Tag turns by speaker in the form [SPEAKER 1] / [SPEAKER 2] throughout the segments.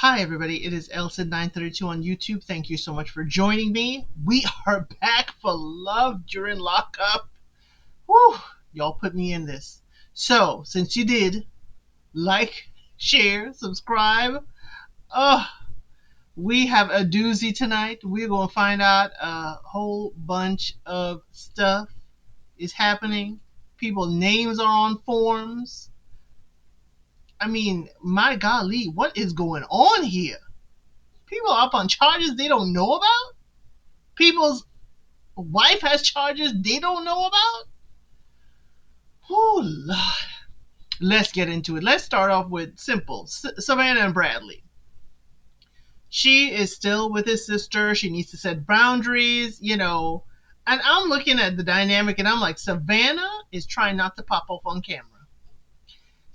[SPEAKER 1] Hi everybody, it is Elsa932 on YouTube. Thank you so much for joining me. We are back for Love During Lockup. Whew, y'all put me in this. So, since you did, like, share, subscribe. Oh, we have a doozy tonight. We're going to find out a whole bunch of stuff is happening. People's names are on forms. I mean, my golly, what is going on here? People are up on charges they don't know about? People's wife has charges they don't know about? Oh, Lord. Let's get into it. Let's start off with simple. Savannah and Bradley. She is still with his sister. She needs to set boundaries, And I'm looking at the dynamic and I'm like, Savannah is trying not to pop off on camera.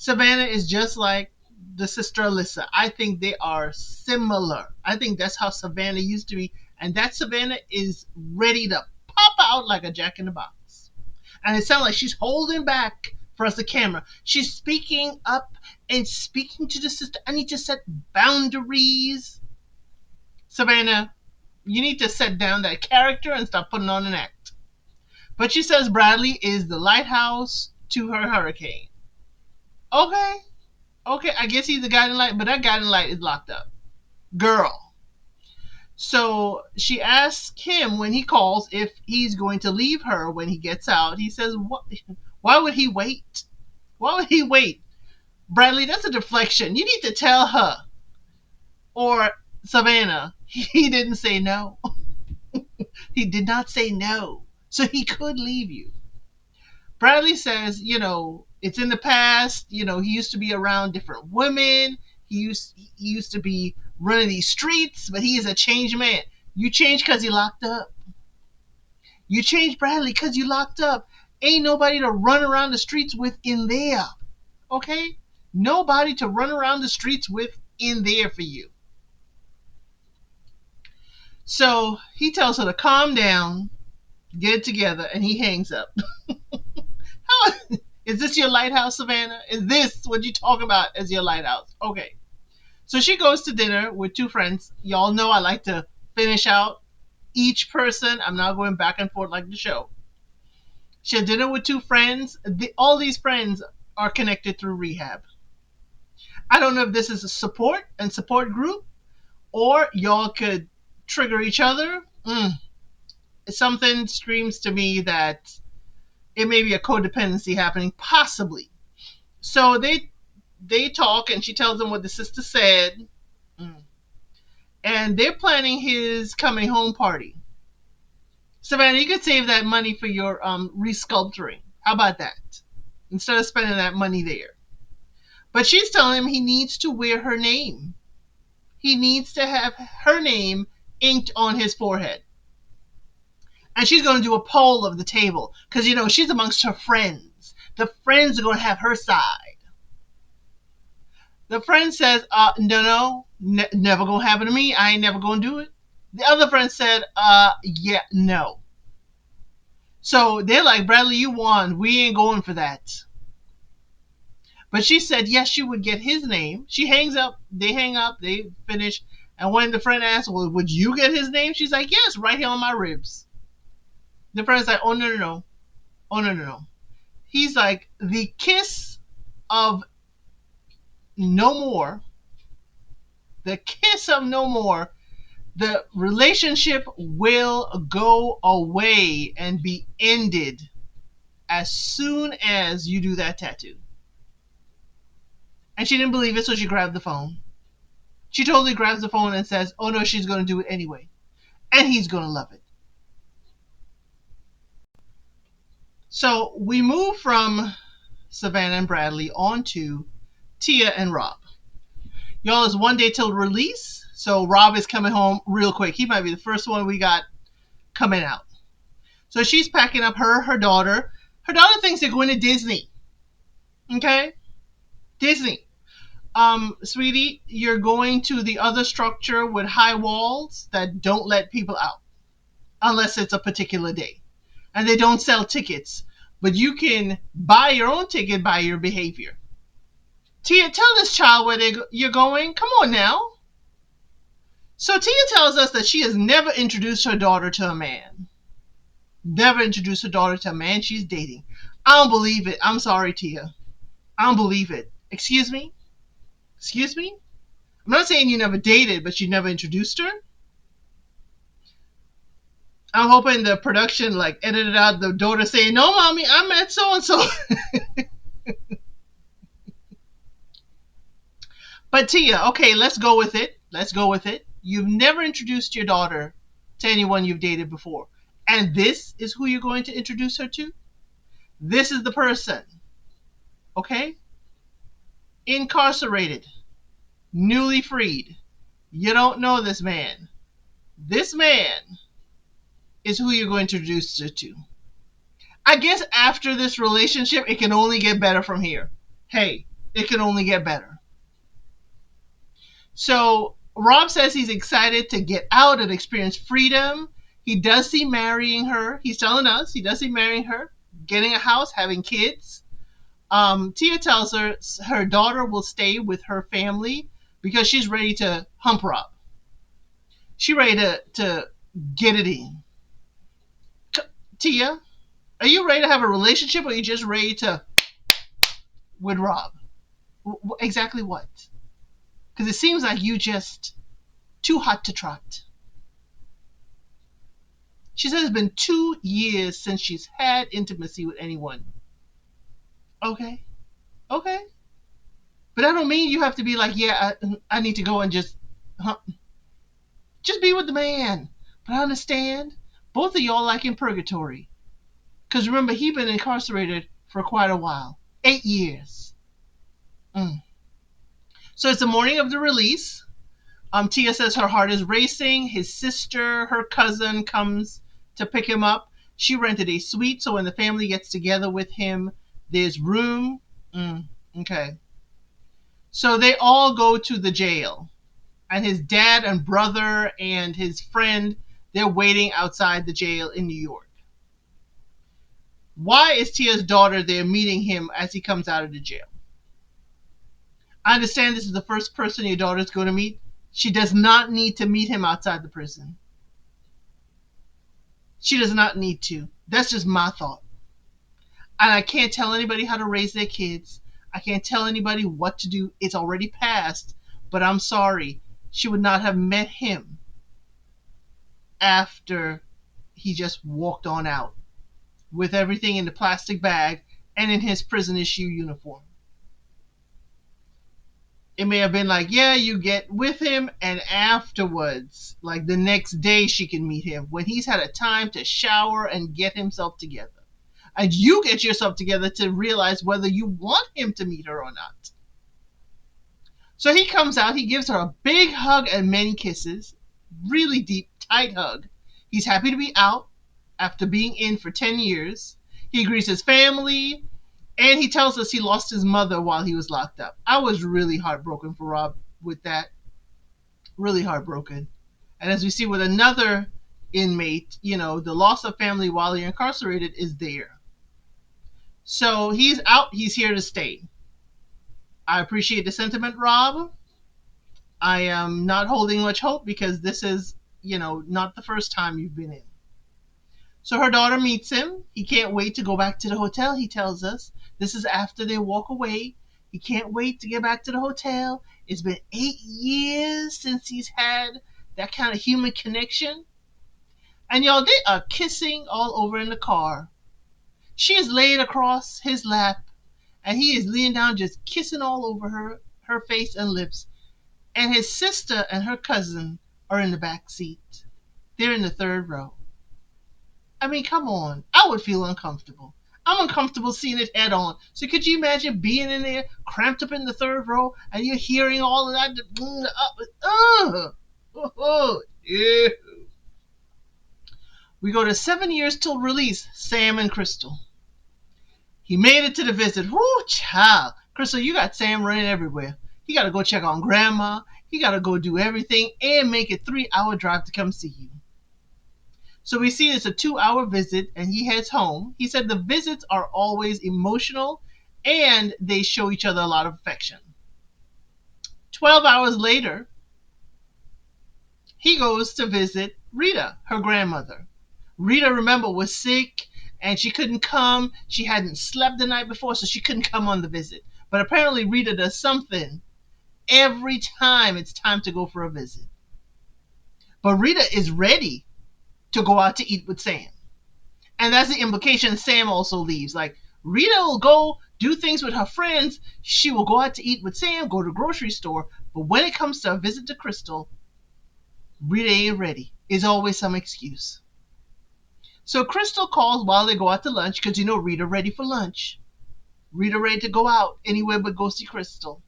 [SPEAKER 1] Savannah is just like the sister Alyssa. I think they are similar. I think that's how Savannah used to be. And that Savannah is ready to pop out like a jack in the box. And it sounds like she's holding back for us the camera. She's speaking up and speaking to the sister. I need to set boundaries. Savannah, you need to set down that character and stop putting on an act. But she says Bradley is the lighthouse to her hurricane. Okay, I guess he's the guiding light, but that guiding light is locked up. Girl. So she asks him when he calls if he's going to leave her when he gets out. He says, "What? Why would he wait? Why would he wait? Bradley, that's a deflection. You need to tell her." Or Savannah, he didn't say no. He did not say no. So he could leave you. Bradley says, it's in the past. He used to be around different women. He used to be running these streets, but he is a changed man. You changed because he locked up. You changed, Bradley, because you locked up. Ain't nobody to run around the streets with in there. Okay? Nobody to run around the streets with in there for you. So he tells her to calm down, get it together, and he hangs up. How is this your lighthouse, Savannah? Is this what you talk about as your lighthouse? Okay. So she goes to dinner with two friends. Y'all know I like to finish out each person. I'm not going back and forth like the show. She had dinner with two friends. All these friends are connected through rehab. I don't know if this is a support group, or y'all could trigger each other. Something screams to me that it may be a codependency happening, possibly. So they talk, and she tells them what the sister said. And they're planning his coming home party. Savannah, you could save that money for your resculpturing. How about that? Instead of spending that money there. But she's telling him he needs to wear her name. He needs to have her name inked on his forehead. And she's going to do a poll of the table. Because, she's amongst her friends. The friends are going to have her side. The friend says, no, never going to happen to me. I ain't never going to do it. The other friend said, yeah, no. So they're like, Bradley, you won. We ain't going for that. But she said, yes, she would get his name. She hangs up. They hang up. They finish. And when the friend asks, well, would you get his name? She's like, yes, right here on my ribs. The friend's like, oh, no. Oh, no. He's like, the kiss of no more. The kiss of no more. The relationship will go away and be ended as soon as you do that tattoo. And she didn't believe it, so she grabbed the phone. She totally grabs the phone and says, oh no, she's going to do it anyway. And he's going to love it. So we move from Savannah and Bradley on to Tia and Rob. Y'all, it's one day till release, so Rob is coming home real quick. He might be the first one we got coming out. So she's packing up her daughter. Her daughter thinks they're going to Disney. Okay? Disney. Sweetie, you're going to the other structure with high walls that don't let people out. Unless it's a particular day. And they don't sell tickets. But you can buy your own ticket by your behavior. Tia, tell this child where you're going. Come on now. So Tia tells us that she has never introduced her daughter to a man. Never introduced her daughter to a man she's dating. I don't believe it. I'm sorry, Tia. I don't believe it. Excuse me? Excuse me? I'm not saying you never dated, but you never introduced her. I'm hoping the production like edited out the daughter saying, "No, mommy, I met so and so." But Tia, okay, let's go with it. Let's go with it. You've never introduced your daughter to anyone you've dated before. And this is who you're going to introduce her to? This is the person. Okay? Incarcerated. Newly freed. You don't know this man. This man is who you're going to introduce her to. I guess after this relationship, it can only get better from here. Hey, it can only get better. So Rob says he's excited to get out and experience freedom. He does see marrying her. He's telling us he does see marrying her, getting a house, having kids. Tia tells her her daughter will stay with her family because she's ready to hump Rob. She's ready to get it in. Tia, are you ready to have a relationship, or are you just ready to with Rob? Exactly what? Because it seems like you just too hot to trot. She says it's been 2 years since she's had intimacy with anyone. Okay, okay, but I don't mean you have to be like, yeah, I need to go and just be with the man. But I understand both of y'all like in purgatory, because remember he been incarcerated for quite a while, 8 years. Mm. So it's the morning of the release. Tia says her heart is racing. His sister, her cousin, comes to pick him up. She rented a suite, so when the family gets together with him, there's room. Okay. So they all go to the jail. And his dad and brother and his friend, they're waiting outside the jail in New York. Why is Tia's daughter there meeting him as he comes out of the jail? I understand this is the first person your daughter's going to meet. She does not need to meet him outside the prison. She does not need to. That's just my thought. And I can't tell anybody how to raise their kids. I can't tell anybody what to do. It's already passed. But I'm sorry. She would not have met him after he just walked on out with everything in the plastic bag and in his prison issue uniform. It may have been like, yeah, you get with him, and afterwards, like the next day, she can meet him when he's had a time to shower and get himself together. And you get yourself together to realize whether you want him to meet her or not. So he comes out, he gives her a big hug and many kisses, really deep, tight hug. He's happy to be out after being in for 10 years. He greets his family, and he tells us he lost his mother while he was locked up. I was really heartbroken for Rob with that. Really heartbroken. And as we see with another inmate, the loss of family while you're incarcerated is there. So he's out, he's here to stay. I appreciate the sentiment, Rob. I am not holding much hope because this is, not the first time you've been in. So her daughter meets him. He can't wait to go back to the hotel, he tells us. This is after they walk away. He can't wait to get back to the hotel. It's been 8 years since he's had that kind of human connection. And y'all, they are kissing all over in the car. She is laid across his lap, and he is leaning down just kissing all over her face and lips. And his sister and her cousin are in the back seat. They're in the third row. I mean, come on. I would feel uncomfortable. I'm uncomfortable seeing it head on. So could you imagine being in there, cramped up in the third row, and you're hearing all of that? Yeah. We go to 7 years till release, Sam and Crystal. He made it to the visit. Whoo, child. Crystal, you got Sam running everywhere. He got to go check on Grandma. He got to go do everything and make a 3-hour drive to come see you. So we see it's a 2-hour visit, and he heads home. He said the visits are always emotional, and they show each other a lot of affection. 12 hours later, he goes to visit Rita, her grandmother. Rita, remember, was sick and she couldn't come. She hadn't slept the night before, so she couldn't come on the visit. But apparently Rita does something every time it's time to go for a visit. But Rita is ready to go out to eat with Sam. And that's the implication. Sam also leaves. Like, Rita will go do things with her friends. She will go out to eat with Sam, go to the grocery store. But when it comes to a visit to Crystal, Rita ain't ready. It's always some excuse. So Crystal calls while they go out to lunch because, Rita ready for lunch. Rita ready to go out anywhere but go see Crystal.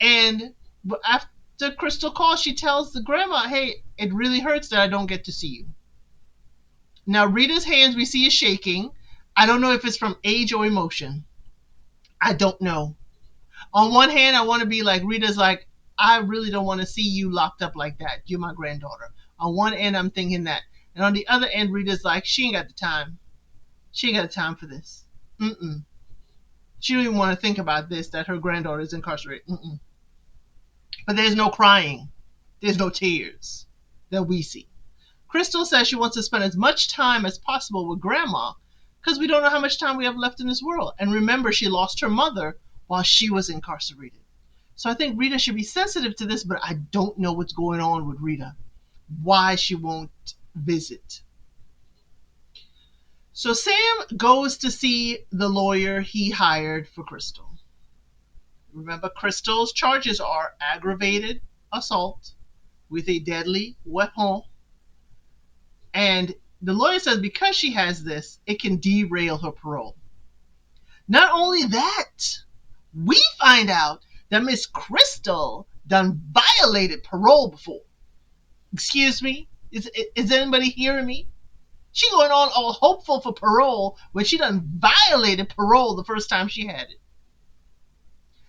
[SPEAKER 1] And after Crystal calls, she tells the grandma, hey, it really hurts that I don't get to see you. Now, Rita's hands we see is shaking. I don't know if it's from age or emotion. I don't know. On one hand, I want to be like, Rita's like, I really don't want to see you locked up like that. You're my granddaughter. On one end, I'm thinking that. And on the other end, Rita's like, she ain't got the time. She ain't got the time for this. She don't even want to think about this, that her granddaughter is incarcerated. But there's no crying. There's no tears that we see. Crystal says she wants to spend as much time as possible with Grandma because we don't know how much time we have left in this world. And remember, she lost her mother while she was incarcerated. So I think Rita should be sensitive to this, but I don't know what's going on with Rita. Why she won't visit. So Sam goes to see the lawyer he hired for Crystal. Remember, Crystal's charges are aggravated assault with a deadly weapon. And the lawyer says because she has this, it can derail her parole. Not only that, we find out that Miss Crystal done violated parole before. Excuse me? Is anybody hearing me? She going on all hopeful for parole when she done violated parole the first time she had it.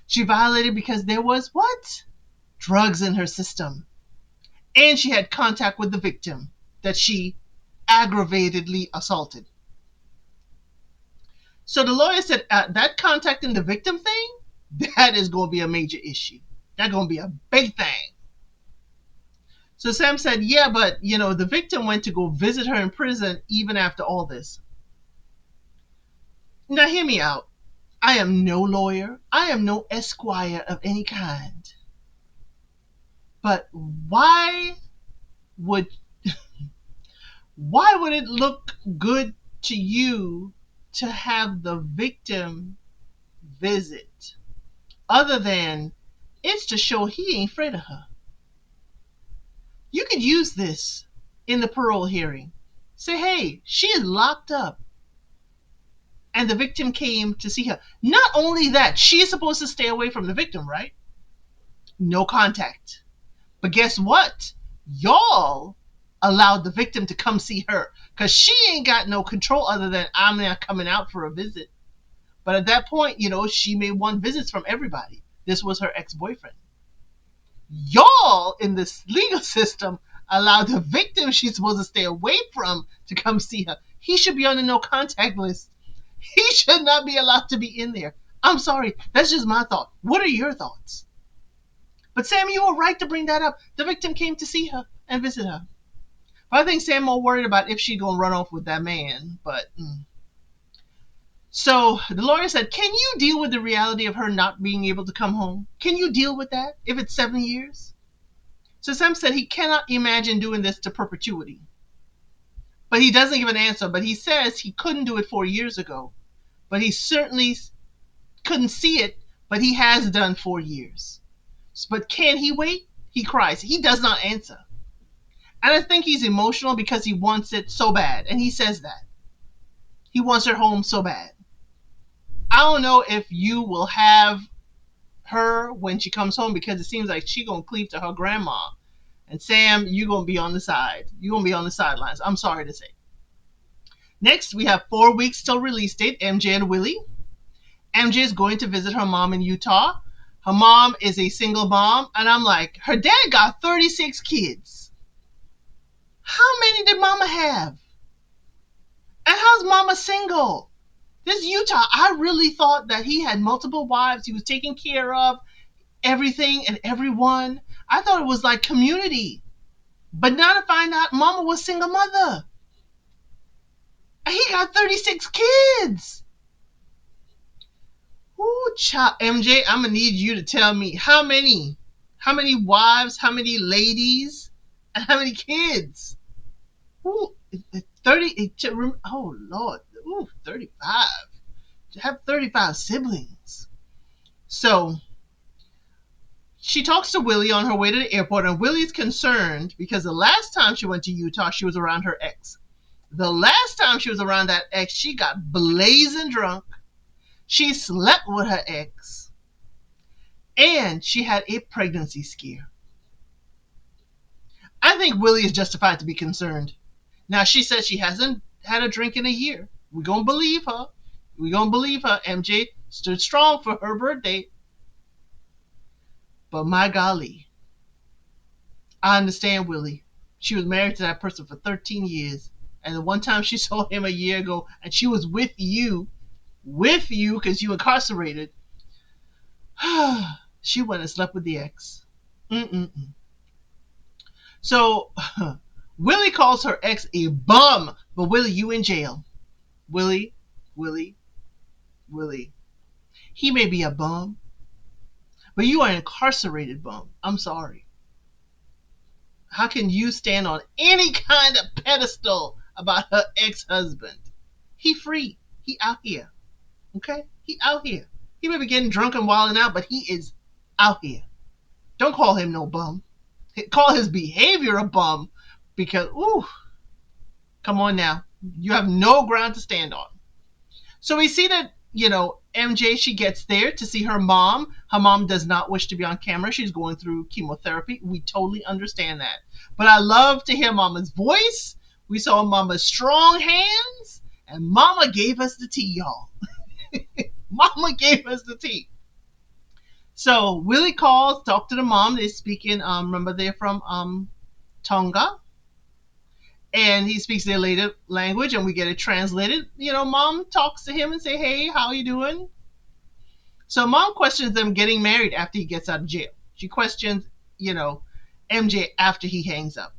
[SPEAKER 1] She violated because there was what? Drugs in her system. And she had contact with the victim that she aggravatedly assaulted. So the lawyer said that contacting the victim thing, that is going to be a major issue. That's going to be a big thing. So Sam said, yeah, but, the victim went to go visit her in prison even after all this. Now, hear me out. I am no lawyer. I am no esquire of any kind. But why would it look good to you to have the victim visit other than it's to show he ain't afraid of her? You could use this in the parole hearing. Say, hey, she is locked up and the victim came to see her. Not only that, she is supposed to stay away from the victim, right? No contact. But guess what? Y'all allowed the victim to come see her because she ain't got no control other than I'm not coming out for a visit. But at that point, she may want visits from everybody. This was her ex-boyfriend. Y'all in this legal system allowed the victim she's supposed to stay away from to come see her. He should be on the no contact list. He should not be allowed to be in there. I'm sorry. That's just my thought. What are your thoughts? But Sam, you were right to bring that up. The victim came to see her and visit her. But I think Sam more worried about if she gonna run off with that man. But So the lawyer said, can you deal with the reality of her not being able to come home? Can you deal with that if it's 7 years? So Sam said he cannot imagine doing this to perpetuity. But he doesn't give an answer. But he says he couldn't do it 4 years ago. But he certainly couldn't see it. But he has done 4 years. But can he wait? He cries. He does not answer. And I think he's emotional because he wants it so bad. And he says that. He wants her home so bad. I don't know if you will have her when she comes home because it seems like she's going to cleave to her grandma. And Sam, you're going to be on the side. You're going to be on the sidelines. I'm sorry to say. Next, we have 4 weeks till release date, MJ and Willie. MJ is going to visit her mom in Utah. Her mom is a single mom. And I'm like, her dad got 36 kids. How many did mama have? And how's mama single? This Utah, I really thought that he had multiple wives. He was taking care of everything and everyone. I thought it was like Community. But now to find out Mama was single mother. And he got 36 kids. Ooh, child. MJ, I'm going to need you to tell me how many. How many wives, how many ladies, and how many kids? Ooh, 30. Oh, Lord. Ooh, 35. To have 35 siblings. So she talks to Willie on her way to the airport, and Willie's concerned because the last time she went to Utah, she was around her ex. The last time she was around that ex, she got blazing drunk. She slept with her ex, and she had a pregnancy scare. I think Willie is justified to be concerned. Now, she says she hasn't had a drink in a year. We're going to believe her. We're going to believe her. MJ stood strong for her birthday. But my golly, I understand Willie. She was married to that person for 13 years. And the one time she saw him a year ago, and she was with you because you incarcerated, she went and slept with the ex. Mm-mm-mm. So Willie calls her ex a bum. But Willie, you in jail. Willie, Willie, Willie. He may be a bum, but you are an incarcerated bum. I'm sorry. How can you stand on any kind of pedestal about her ex-husband? He free. He out here. Okay? He out here. He may be getting drunk and wilding out, but he is out here. Don't call him no bum. Call his behavior a bum because, ooh, come on now. You have no ground to stand on. So we see that, MJ, she gets there to see her mom. Her mom does not wish to be on camera. She's going through chemotherapy. We totally understand that. But I love to hear Mama's voice. We saw Mama's strong hands. And Mama gave us the tea, y'all. Mama gave us the tea. So Willie calls, talk to the mom. They speak in, remember they're from Tonga. And he speaks their native language, and we get it translated. Mom talks to him and say, hey, how you doing? So Mom questions them getting married after he gets out of jail. She questions, MJ after he hangs up.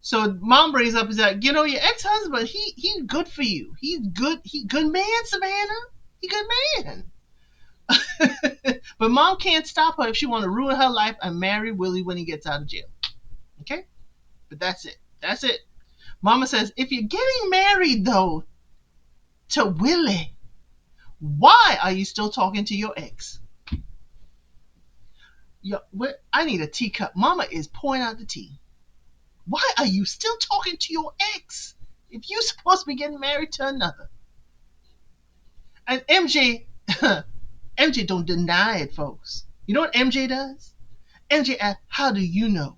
[SPEAKER 1] So Mom brings up, is that, your ex-husband, he's good for you. He's good. He good man, Savannah. He good man. But Mom can't stop her if she want to ruin her life and marry Willie when he gets out of jail. Okay? But that's it. That's it. Mama says, if you're getting married, though, to Willie, why are you still talking to your ex? I need a teacup. Mama is pouring out the tea. Why are you still talking to your ex if you're supposed to be getting married to another? And MJ don't deny it, folks. You know what MJ does? MJ asks, how do you know?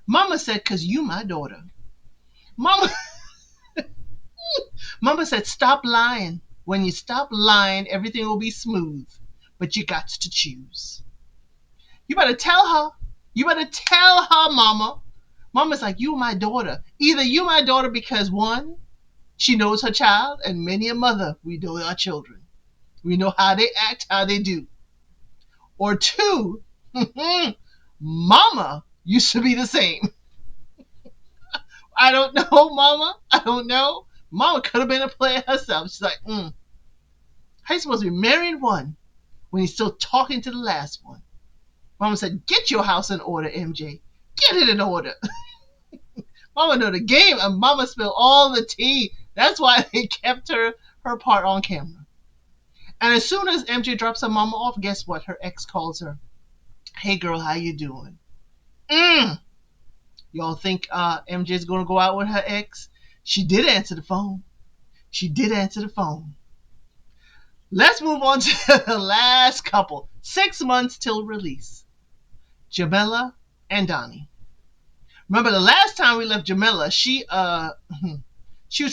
[SPEAKER 1] Mama said, because you my daughter. Mama said, stop lying. When you stop lying, everything will be smooth. But you got to choose. You better tell her. You better tell her, Mama. Mama's like, you my daughter. Either you my daughter because, one, she knows her child, and many a mother, we know our children. We know how they act, how they do. Or two, Mama used to be the same. I don't know, Mama. I don't know. Mama could have been a player herself. She's like, how you supposed to be marrying one when you're still talking to the last one? Mama said, get your house in order, MJ. Get it in order. Mama know the game, and Mama spilled all the tea. That's why they kept her part on camera. And as soon as MJ drops her mama off, guess what? Her ex calls her. Hey, girl, how you doing? Y'all think MJ's going to go out with her ex? She did answer the phone. She did answer the phone. Let's move on to the last couple. 6 months till release. Jamila and Donnie. Remember the last time we left Jamila, she was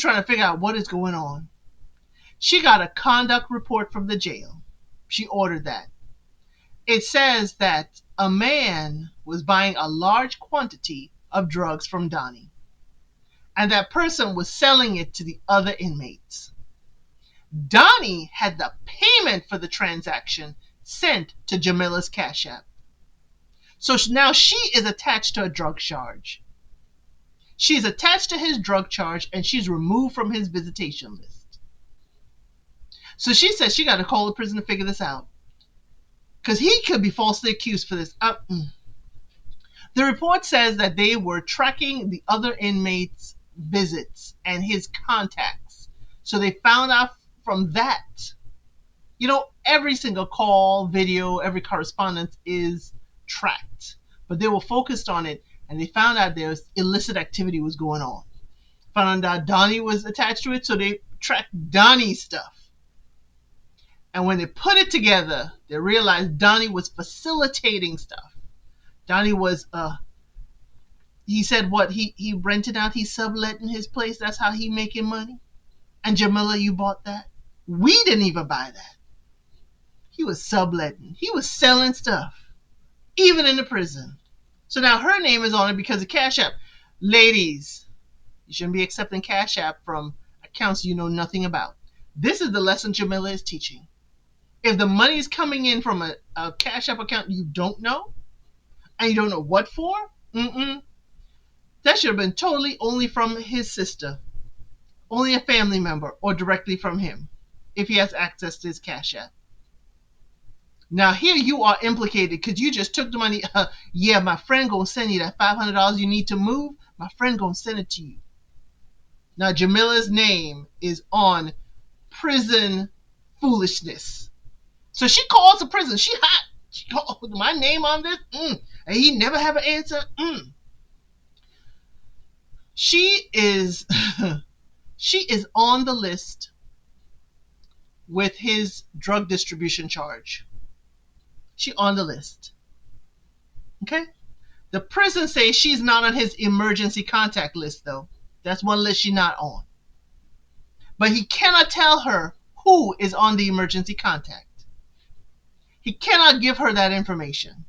[SPEAKER 1] trying to figure out what is going on. She got a conduct report from the jail. She ordered that. It says that a man was buying a large quantity of drugs from Donnie, and that person was selling it to the other inmates. Donnie had the payment for the transaction sent to Jamila's Cash App. So now she is attached to a drug charge. She's attached to his drug charge, and she's removed from his visitation list. So she says she got to call the prison to figure this out, because he could be falsely accused for this. The report says that they were tracking the other inmates' visits and his contacts. So they found out from that. Every single call, video, every correspondence is tracked. But they were focused on it, and they found out there was illicit activity was going on. Found out Donnie was attached to it, so they tracked Donnie's stuff. And when they put it together, they realized Donnie was facilitating stuff. Donnie was, he said what? He rented out, he's subletting his place. That's how he making money. And Jamila, you bought that? We didn't even buy that. He was subletting. He was selling stuff, even in the prison. So now her name is on it because of Cash App. Ladies, you shouldn't be accepting Cash App from accounts you know nothing about. This is the lesson Jamila is teaching. If the money is coming in from a Cash App account you don't know, and you don't know what for, that should have been totally only from his sister, only a family member, or directly from him, if he has access to his Cash App. Now here you are implicated because you just took the money. Yeah, my friend gonna send you that $500 you need to move. My friend gonna send it to you. Now Jamila's name is on prison foolishness. So she calls the prison. She hot. She called my name on this. And he never have an answer. She is she is on the list with his drug distribution charge. She on the list. Okay? The prison says she's not on his emergency contact list, though. That's one list she's not on. But he cannot tell her who is on the emergency contact. He cannot give her that information.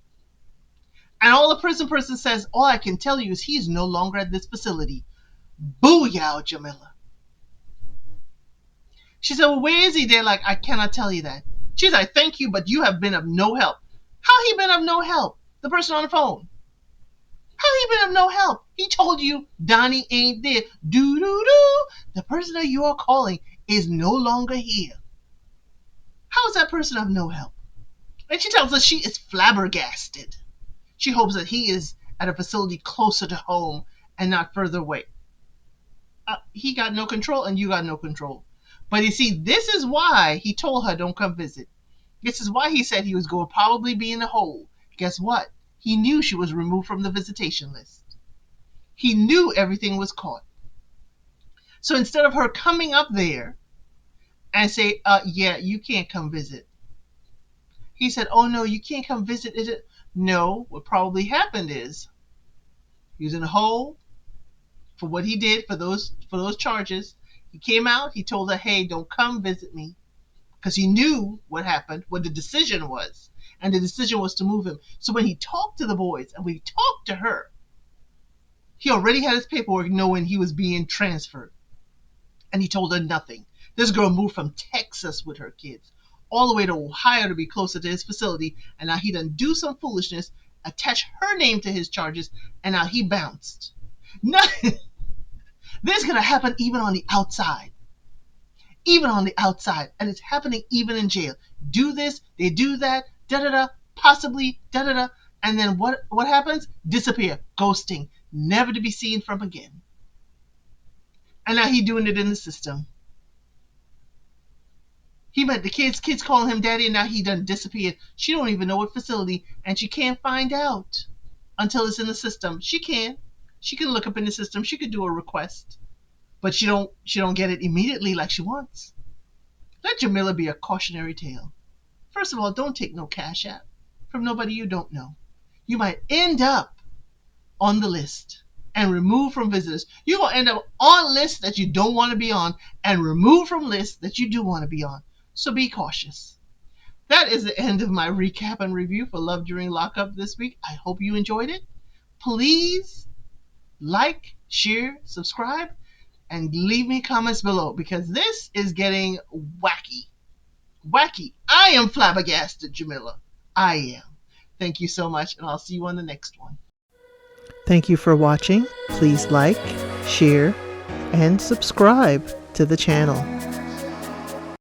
[SPEAKER 1] And all the prison person says, all I can tell you is he's no longer at this facility. Booyah, Jamila. She said, well, where is he? They're like, I cannot tell you that. She's like, thank you, but you have been of no help. How he been of no help? The person on the phone. How he been of no help? He told you Donnie ain't there. Do-do-do. The person that you are calling is no longer here. How is that person of no help? And she tells us she is flabbergasted. She hopes that he is at a facility closer to home and not further away. He got no control and you got no control. But you see, this is why he told her don't come visit. This is why he said he was going to probably be in the hole. Guess what? He knew she was removed from the visitation list. He knew everything was caught. So instead of her coming up there and say, yeah, you can't come visit. He said, oh no, you can't come visit. Is it? No, what probably happened is he was in a hole for what he did for those charges. He came out, he told her, hey, don't come visit me. Because he knew what happened, what the decision was. And the decision was to move him. So when he talked to the boys and when he talked to her, he already had his paperwork knowing he was being transferred. And he told her nothing. This girl moved from Texas with her kids all the way to Ohio to be closer to his facility. And now he done do some foolishness, attach her name to his charges, and now he bounced. Nothing. This is going to happen even on the outside. Even on the outside. And it's happening even in jail. Do this, they do that, da-da-da, possibly, da-da-da. And then what happens? Disappear. Ghosting. Never to be seen from again. And now he doing it in the system. He met the kids calling him daddy, and now he done disappeared. She don't even know what facility, and she can't find out until it's in the system. She can look up in the system. She could do a request, but she don't get it immediately like she wants. Let Jamila be a cautionary tale. First of all, don't take no Cash App from nobody you don't know. You might end up on the list and removed from visitors. You're going to end up on lists that you don't want to be on and removed from lists that you do want to be on. So be cautious. That is the end of my recap and review for Love During Lockup this week. I hope you enjoyed it. Please like, share, subscribe, and leave me comments below because this is getting wacky. Wacky. I am flabbergasted, Jamila. I am. Thank you so much, and I'll see you on the next one.
[SPEAKER 2] Thank you for watching. Please like, share, and subscribe to the channel.